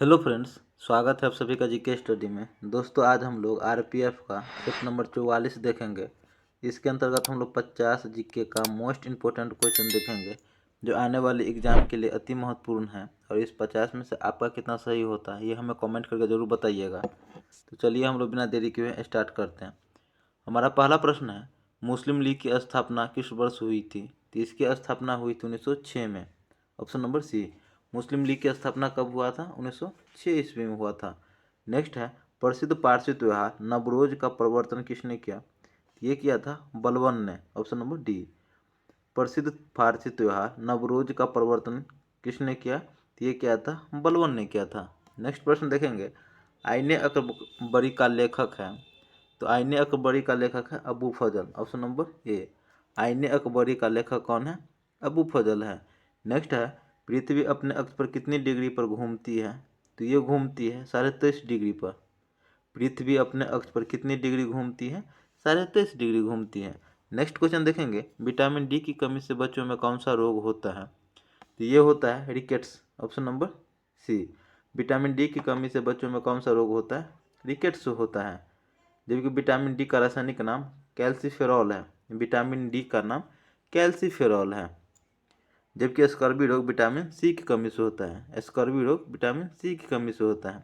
Hello friends, स्वागत है आप सभी का जीके स्टडी में। दोस्तों, आज हम लोग आरपीएफ का सेट नंबर 44 देखेंगे। इसके अंतर्गत हम लोग 50 जीके का मोस्ट इम्पोर्टेंट क्वेश्चन देखेंगे जो आने वाले एग्जाम के लिए अति महत्वपूर्ण है। और इस 50 में से आपका कितना सही होता है ये हमें कमेंट करके ज़रूर बताइएगा। तो चलिए हम लोग बिना देरी किए स्टार्ट करते हैं। हमारा पहला प्रश्न है, मुस्लिम लीग की स्थापना किस वर्ष हुई थी? तो इसकी स्थापना हुई थी 1906 में। Option number C. Muslim League की स्थापना कब हुआ था? 1906 ईस्वी में हुआ था। नेक्स्ट है, प्रसिद्ध पारसी त्योहार नवरोज का प्रवर्तन किसने किया? ये किया था बलबन ने। Option number D. प्रसिद्ध फारसी त्योहार नवरोज का प्रवर्तन किसने किया? ये किया था बलबन ने किया था। नेक्स्ट प्रश्न देखेंगे, आईने अकबरी का लेखक है। तो आईने अकबरी का लेखक है Abu Fazal. Option number A. Aine Akbari का लेखक कौन है? अबू फजल है। नेक्स्ट है, पृथ्वी अपने अक्ष पर कितनी डिग्री पर घूमती है? तो ये घूमती है 23.5 डिग्री पर। पृथ्वी अपने अक्ष पर कितनी डिग्री घूमती है? 23.5 डिग्री घूमती है। नेक्स्ट क्वेश्चन देखेंगे, विटामिन डी की कमी से बच्चों में कौन सा रोग होता है? तो ये होता है rickets. Option number C. Vitamin D की कमी से बच्चों में कौन सा रोग होता है? रिकेट्स होता है। जबकि विटामिन डी का रासायनिक नाम कैल्सीफेरॉल है। विटामिन डी का नाम कैल्सीफेरॉल है। जबकि स्कर्वी रोग विटामिन सी की कमी से होता है। स्कर्वी रोग विटामिन सी की कमी से होता है।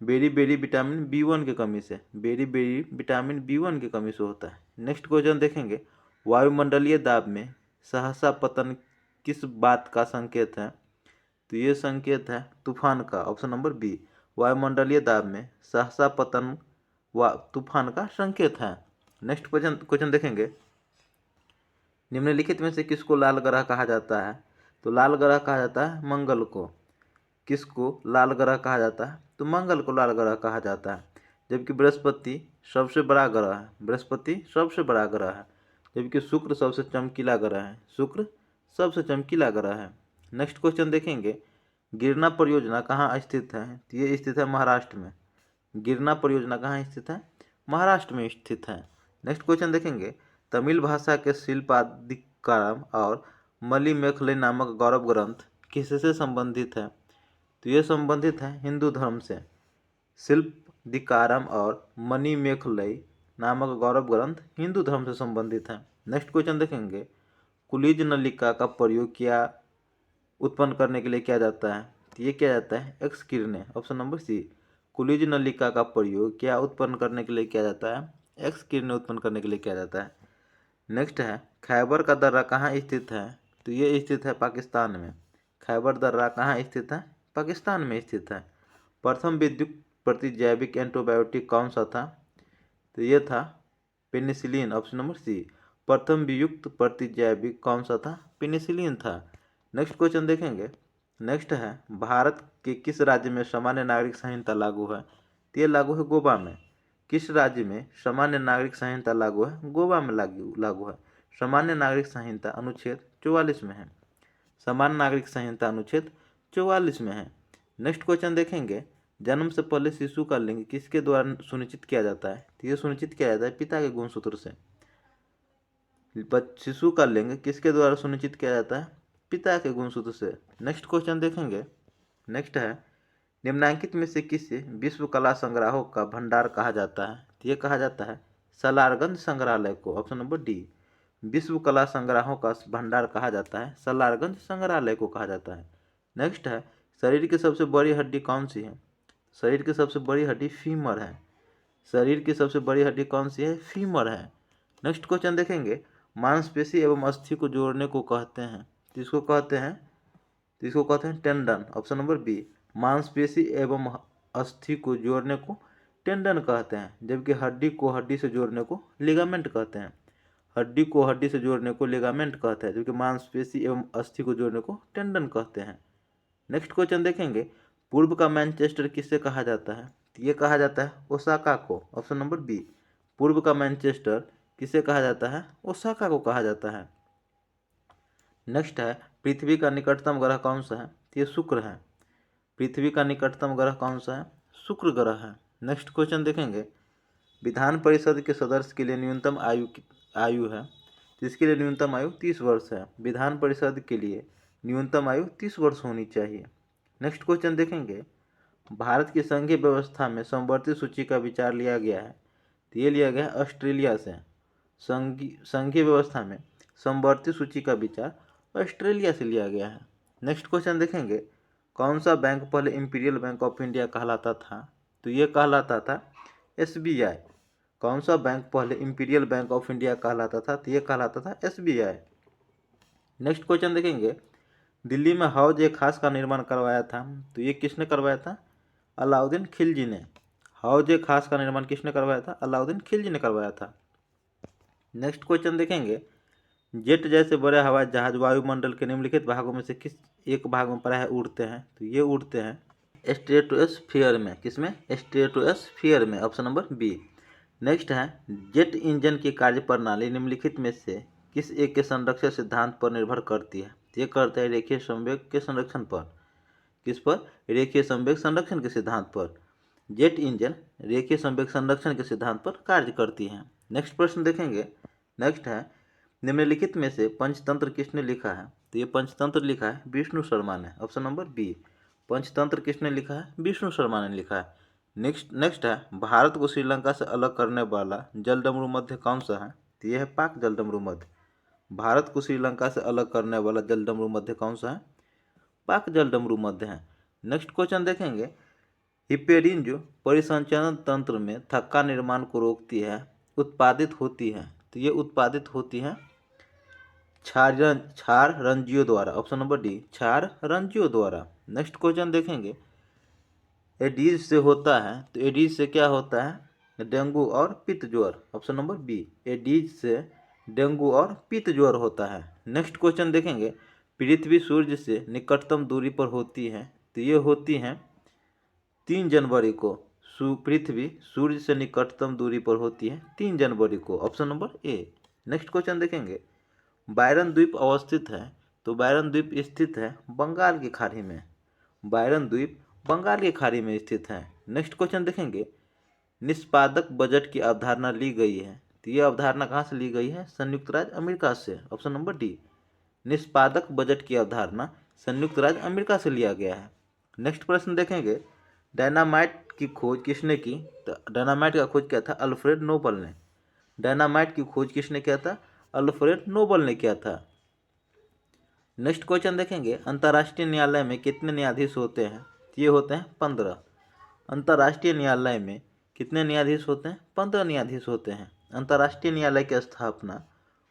बेरी बेरी विटामिन बी1 की कमी से। बेरी बेरी विटामिन बी1 की कमी से होता है। नेक्स्ट क्वेश्चन देखेंगे, वायुमंडलीय दाब में सहसा पतन किस बात का संकेत है? तो ये संकेत है तूफान का। Option number B. वायुमंडलीय दाब में सहसा पतन व तूफान का संकेत है। नेक्स्ट क्वेश्चन देखेंगे, निम्नलिखित में से किसको लाल ग्रह कहा जाता है? तो लाल ग्रह कहा जाता है मंगल को। किसको लाल ग्रह कहा जाता है? तो मंगल को लाल ग्रह कहा जाता है। जबकि बृहस्पति सबसे बड़ा ग्रह है। बृहस्पति सबसे बड़ा ग्रह है। जबकि शुक्र सबसे चमकीला ग्रह है। शुक्र सबसे चमकीला ग्रह है। नेक्स्ट क्वेश्चन देखेंगे, गिरना परियोजना कहाँ स्थित है? तो ये स्थित है महाराष्ट्र में। गिरना परियोजना कहाँ स्थित है? महाराष्ट्र में स्थित है। नेक्स्ट क्वेश्चन देखेंगे, तमिल भाषा के शिल्पाधिकारम और मणिमेखले नामक गौरव ग्रंथ किससे संबंधित है? तो ये संबंधित है हिंदू धर्म से। शिल्पाधिकारम और मणिमेखलई नामक गौरव ग्रंथ हिंदू धर्म से संबंधित है। नेक्स्ट क्वेश्चन देखेंगे, कुलीज नलिका का प्रयोग क्या उत्पन्न करने के लिए किया जाता है? तो ये किया जाता है एक्स किरणें। ऑप्शन नंबर सी। कुलीज नलिका का प्रयोग क्या उत्पन्न करने के लिए किया जाता है? एक्स किरणें उत्पन्न करने के लिए किया जाता है। नेक्स्ट है, खैबर का दर्रा कहाँ स्थित है? तो ये स्थित है पाकिस्तान में। खैबर दर्रा कहाँ स्थित है? पाकिस्तान में स्थित है। प्रथम विद्युत प्रतिजैविक एंटीबायोटिक कौन सा था? तो ये था पेनिसिलिन। ऑप्शन नंबर सी। प्रथम वियुक्त प्रतिजैविक कौन सा था? पेनिसिलिन था। नेक्स्ट क्वेश्चन देखेंगे, नेक्स्ट है, भारत के किस राज्य में सामान्य नागरिक संहिता लागू है? तो ये लागू है गोवा में। किस राज्य में सामान्य नागरिक संहिता लागू है? गोवा में लागू है। सामान्य नागरिक संहिता अनुच्छेद 44 में है। सामान्य नागरिक संहिता अनुच्छेद 44 में है। नेक्स्ट क्वेश्चन देखेंगे, जन्म से पहले शिशु का लिंग किसके द्वारा सुनिश्चित किया जाता है? तो ये सुनिश्चित किया जाता है पिता के गुणसूत्र से। शिशु का लिंग किसके द्वारा सुनिश्चित किया जाता है? पिता के गुणसूत्र से। नेक्स्ट क्वेश्चन देखेंगे, नेक्स्ट है, निम्नांकित में से किसे विश्व कला संग्रहों का भंडार कहा जाता है? तो ये कहा जाता है सलारगंज संग्रहालय को। Option number D. विश्व कला संग्रहों का भंडार कहा जाता है सलारगंज संग्रहालय को कहा जाता है। नेक्स्ट है, शरीर की सबसे बड़ी हड्डी कौन सी है? शरीर की सबसे बड़ी हड्डी फीमर है। शरीर की सबसे बड़ी हड्डी कौन सी है? फीमर है। नेक्स्ट क्वेश्चन देखेंगे, मांसपेशी एवं अस्थि को जोड़ने को कहते हैं, किसको कहते हैं? तो इसको कहते हैं टेंडन। Option number B. मांसपेशी एवं अस्थि को जोड़ने को टेंडन कहते हैं। जबकि हड्डी को हड्डी से जोड़ने को लिगामेंट कहते हैं। हड्डी को हड्डी से जोड़ने को लिगामेंट कहते हैं, जबकि मांसपेशी एवं अस्थि को जोड़ने को टेंडन कहते हैं। नेक्स्ट क्वेश्चन देखेंगे, पूर्व का मैनचेस्टर किससे कहा जाता है? तो ये कहा जाता है ओसाका को। Option number B. पूर्व का मैनचेस्टर किसे कहा जाता है? ओसाका को कहा जाता है। नेक्स्ट है, पृथ्वी का निकटतम ग्रह कौन सा है? तो ये शुक्र है। पृथ्वी का निकटतम ग्रह कौन सा है? शुक्र ग्रह है। नेक्स्ट क्वेश्चन देखेंगे, विधान परिषद के सदस्य के लिए न्यूनतम आयु है, जिसके लिए न्यूनतम आयु 30 वर्ष है। विधान परिषद के लिए न्यूनतम आयु 30 वर्ष होनी चाहिए। नेक्स्ट क्वेश्चन देखेंगे, भारत की संघीय व्यवस्था में समवर्ती सूची का विचार लिया गया है, तो ये लिया गया है ऑस्ट्रेलिया से। संघीय व्यवस्था में समवर्ती सूची का विचार ऑस्ट्रेलिया से लिया गया है। नेक्स्ट क्वेश्चन देखेंगे, कौन सा बैंक पहले इंपीरियल बैंक ऑफ इंडिया कहलाता था, तो ये कहलाता था SBI। कौन सा बैंक पहले इंपीरियल बैंक ऑफ इंडिया कहलाता था, तो ये कहलाता था SBI। नेक्स्ट क्वेश्चन देखेंगे, दिल्ली में हौज ए खास का निर्माण करवाया था, तो ये किसने करवाया था, अलाउद्दीन खिलजी ने। हौज ए खास का निर्माण किसने करवाया था, अलाउद्दीन खिलजी ने करवाया था। नेक्स्ट क्वेश्चन देखेंगे, जेट जैसे बड़े हवाई जहाज वायुमंडल के निम्नलिखित भागों में से किस एक भाग में प्रायः उड़ते हैं, तो ये उड़ते हैं स्ट्रेटोस्फीयर में। किसमें, स्ट्रेटोस्फीयर में, ऑप्शन नंबर बी। नेक्स्ट है, जेट इंजन की कार्य प्रणाली निम्नलिखित में से किस एक के संरक्षण सिद्धांत पर निर्भर करती है, ये करता है रेखीय संवेग के संरक्षण पर। किस पर, रेखीय संवेग संरक्षण के सिद्धांत पर। जेट इंजन रेखीय संवेग संरक्षण के सिद्धांत पर कार्य करती है। नेक्स्ट प्रश्न देखेंगे, नेक्स्ट है, निम्नलिखित में से पंचतंत्र किसने लिखा है, तो ये पंचतंत्र लिखा है विष्णु शर्मा ने, ऑप्शन नंबर बी। पंचतंत्र किसने लिखा है, विष्णु शर्मा ने लिखा है। नेक्स्ट है, भारत को श्रीलंका से अलग करने वाला जलडमरू मध्य कौन सा है, तो यह है पाक जलडमरू मध्य। भारत को श्रीलंका से अलग करने वाला जलडमरू मध्य कौन सा है, पाक जलडमरू मध्य है। नेक्स्ट क्वेश्चन देखेंगे, हिपेरिन जो परिसंचरण तंत्र में थक्का निर्माण को रोकती है उत्पादित होती है, तो ये उत्पादित होती है क्षार रंजियों द्वारा, ऑप्शन नंबर डी, क्षार रंजियों द्वारा। नेक्स्ट क्वेश्चन देखेंगे, एडीज से होता है, तो एडीज से क्या होता है, डेंगू और पित्त ज्वर, ऑप्शन नंबर बी। एडीज से डेंगू और पित्त ज्वर होता है। नेक्स्ट क्वेश्चन देखेंगे, पृथ्वी सूर्य से निकटतम दूरी पर होती है, तो ये होती हैं 3 जनवरी को। पृथ्वी सूर्य से निकटतम दूरी पर होती है 3 जनवरी को, ऑप्शन नंबर ए। नेक्स्ट क्वेश्चन देखेंगे, बायरन द्वीप अवस्थित है, तो बायरन द्वीप स्थित है बंगाल की खाड़ी में। बायरन द्वीप बंगाल की खाड़ी में स्थित है। नेक्स्ट क्वेश्चन देखेंगे, निष्पादक बजट की अवधारणा ली गई है, तो ये अवधारणा कहाँ से ली गई है, संयुक्त राज्य अमेरिका से, ऑप्शन नंबर डी। निष्पादक बजट की अवधारणा संयुक्त राज्य अमेरिका से लिया गया है। नेक्स्ट प्रश्न देखेंगे, डायनामाइट की खोज किसने की, तो डायनामाइट का खोज किया था अल्फ्रेड नोबल ने। डायनामाइट की खोज किसने किया था, अल्फ्रेड नोबल ने किया था। नेक्स्ट क्वेश्चन देखेंगे, अंतर्राष्ट्रीय न्यायालय में कितने न्यायाधीश होते हैं, ये होते हैं 15। अंतर्राष्ट्रीय न्यायालय में कितने न्यायाधीश होते हैं, 15 न्यायाधीश होते हैं। अंतर्राष्ट्रीय न्यायालय की स्थापना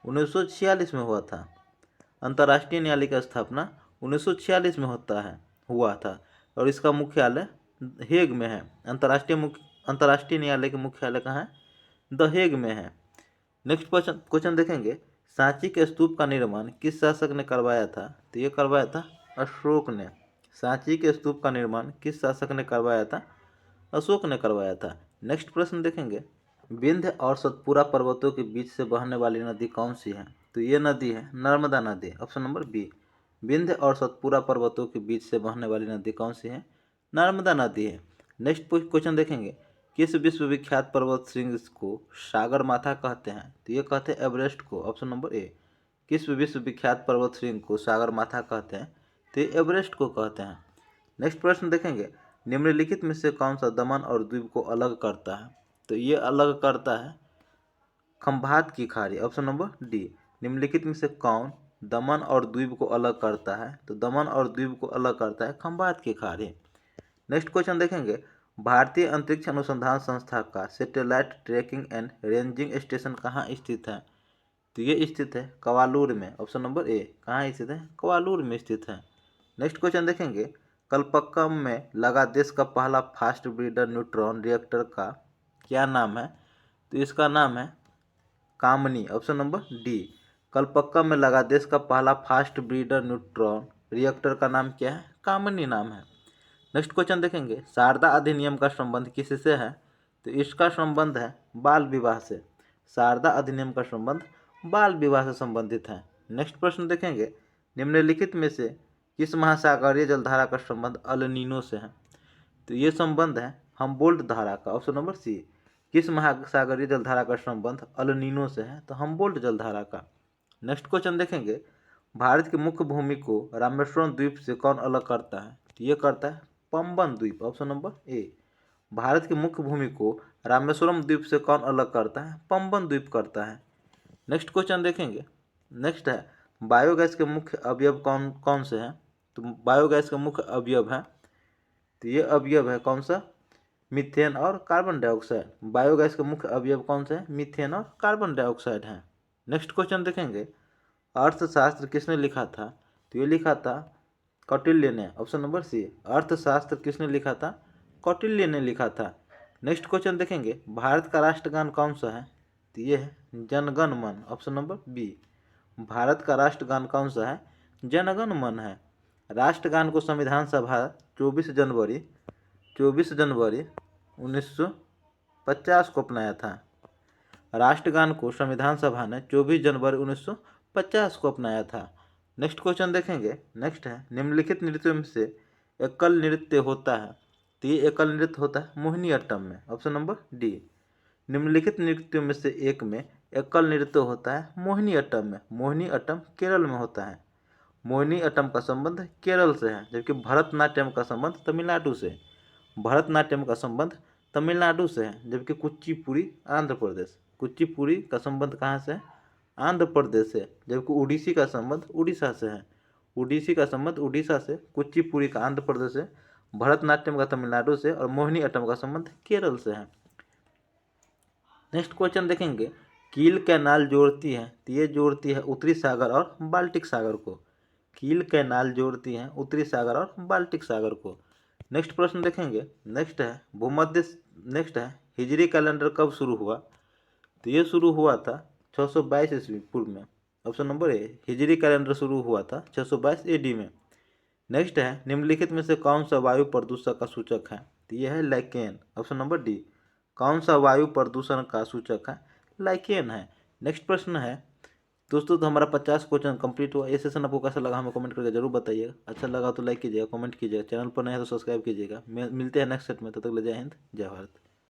1946 में हुआ था। अंतर्राष्ट्रीय न्यायालय की स्थापना 1946 में हुआ था और इसका मुख्यालय हेग में है। अंतर्राष्ट्रीय न्यायालय का मुख्यालय कहाँ है, द हेग में है। नेक्स्ट क्वेश्चन देखेंगे, सांची के स्तूप का निर्माण किस शासक ने करवाया था, तो ये करवाया था अशोक ने। सांची के स्तूप का निर्माण किस शासक ने करवाया था, अशोक ने करवाया था। नेक्स्ट प्रश्न देखेंगे, विंध्य और सतपुरा पर्वतों के बीच से बहने वाली नदी कौन सी है, तो ये नदी है नर्मदा नदी, ऑप्शन नंबर बी। विंध्य और सतपुरा पर्वतों के बीच से बहने वाली नदी कौन सी है, नर्मदा नदी है। नेक्स्ट क्वेश्चन देखेंगे, किस विश्वविख्यात पर्वत श्रृंग को सागर माथा कहते हैं, तो ये कहते हैं एवरेस्ट को, ऑप्शन नंबर ए। किस विश्वविख्यात पर्वत श्रृंग को सागर माथा कहते हैं, तो ये एवरेस्ट को कहते हैं। नेक्स्ट प्रश्न देखेंगे, निम्नलिखित में से कौन सा दमन और द्वीप को अलग करता है, तो ये अलग करता है खंभात की खाड़ी, ऑप्शन नंबर डी। निम्नलिखित में से कौन दमन और द्वीप को अलग करता है, तो दमन और द्वीप को अलग करता है खंभात की खाड़ी। नेक्स्ट क्वेश्चन देखेंगे, भारतीय अंतरिक्ष अनुसंधान संस्था का satellite trekking and ranging station कहाँ स्थित है, तो ये स्थित है कवालूर में, ऑप्शन नंबर ए। कहाँ स्थित है, कवालूर में स्थित है। नेक्स्ट क्वेश्चन देखेंगे, कलपक्कम में लगा देश का पहला फास्ट ब्रीडर न्यूट्रॉन रिएक्टर का क्या नाम है, तो इसका नाम है कामनी, ऑप्शन नंबर डी। कलपक्कम में लगा देश का पहला फास्ट ब्रीडर न्यूट्रॉन रिएक्टर का नाम क्या है, कामनी नाम है। नेक्स्ट क्वेश्चन देखेंगे, शारदा अधिनियम का संबंध किससे है, तो इसका संबंध है बाल विवाह से। शारदा अधिनियम का संबंध बाल विवाह से संबंधित है। नेक्स्ट प्रश्न देखेंगे, निम्नलिखित में से किस महासागरीय जलधारा का संबंध अल नीनो से है, तो ये संबंध है हम्बोल्ट धारा का, ऑप्शन नंबर सी। किस महासागरीय जलधारा का संबंध अल नीनो से है, तो हम्बोल्ट जलधारा का। नेक्स्ट क्वेश्चन देखेंगे, भारत की मुख्य भूमि को रामेश्वरम द्वीप से कौन अलग करता है, तो ये करता है पंबन द्वीप, ऑप्शन नंबर ए। भारत की मुख्य भूमि को रामेश्वरम द्वीप से कौन अलग करता है? पंबन द्वीप करता है। नेक्स्ट क्वेश्चन देखेंगे। नेक्स्ट है बायोगैस के मुख्य अवयव कौन कौन से हैं? तो बायोगैस का मुख्य अवयव है, तो ये अवयव है कौन सा? मीथेन और कार्बन डाइऑक्साइड। बायोगैस के मुख्य अवयव कौन से हैं? मीथेन और कार्बन डाइऑक्साइड हैं। नेक्स्ट क्वेश्चन देखेंगे। अर्थशास्त्र किसने लिखा था? तो ये लिखा था कौटिल्य ने, ऑप्शन नंबर सी। अर्थशास्त्र किसने लिखा था? कौटिल्य ने लिखा था। नेक्स्ट क्वेश्चन देखेंगे। भारत का राष्ट्रगान कौन सा है? तो ये है जनगण मन, ऑप्शन नंबर बी। भारत का राष्ट्रगान कौन सा है? जनगण मन है। राष्ट्रगान को संविधान सभा 24 जनवरी 1950 को अपनाया था। राष्ट्रगान को संविधान सभा ने 24 जनवरी 1950 को अपनाया था। नेक्स्ट क्वेश्चन देखेंगे। नेक्स्ट है निम्नलिखित नृत्यों में से एकल नृत्य होता है? तो ये एकल नृत्य होता है मोहिनीअट्टम में, ऑप्शन नंबर डी। निम्नलिखित नृत्यों में से एक में एकल नृत्य होता है मोहिनीअट्टम में। मोहिनीअट्टम केरल में होता है। मोहिनीअट्टम का संबंध केरल से है, जबकि भरतनाट्यम का संबंध तमिलनाडु से। भरतनाट्यम का संबंध तमिलनाडु से है, जबकि कुचिपुड़ी आंध्र प्रदेश। कुचिपुड़ी का संबंध कहाँ से है? आंध्र प्रदेश से। जबकि उड़ीसी का संबंध उड़ीसा से है। उड़ीसी का संबंध उड़ीसा से, कुचिपुड़ी का आंध्र प्रदेश से, भरतनाट्यम का तमिलनाडु से और मोहिनीअट्टम का संबंध केरल से है। नेक्स्ट क्वेश्चन देखेंगे। कील कैनाल जोड़ती है? तो ये जोड़ती है उत्तरी सागर और बाल्टिक सागर को। कील कैनाल जोड़ती है उत्तरी सागर और बाल्टिक सागर को। नेक्स्ट प्रश्न देखेंगे। नेक्स्ट है हिजरी कैलेंडर कब शुरू हुआ? तो ये शुरू हुआ था 622 ईस्वी पूर्व में, ऑप्शन नंबर ए। हिजरी कैलेंडर शुरू हुआ था 622 AD में। नेक्स्ट है निम्नलिखित में से कौन सा वायु प्रदूषण का सूचक है? तो ये है लाइकेन, ऑप्शन नंबर डी। कौन सा वायु प्रदूषण का सूचक है? लाइकेन है। नेक्स्ट प्रश्न है दोस्तों, तो हमारा 50 क्वेश्चन कंप्लीट हुआ। ये सेशन आपको कैसा लगा हमें कमेंट करके जरूर बताइएगा। अच्छा लगा तो लाइक कीजिएगा, कमेंट कीजिएगा, चैनल पर नए हैं तो सब्सक्राइब कीजिएगा। मिलते हैं नेक्स्ट सेट में, तब तक ले जय हिंद, जय भारत।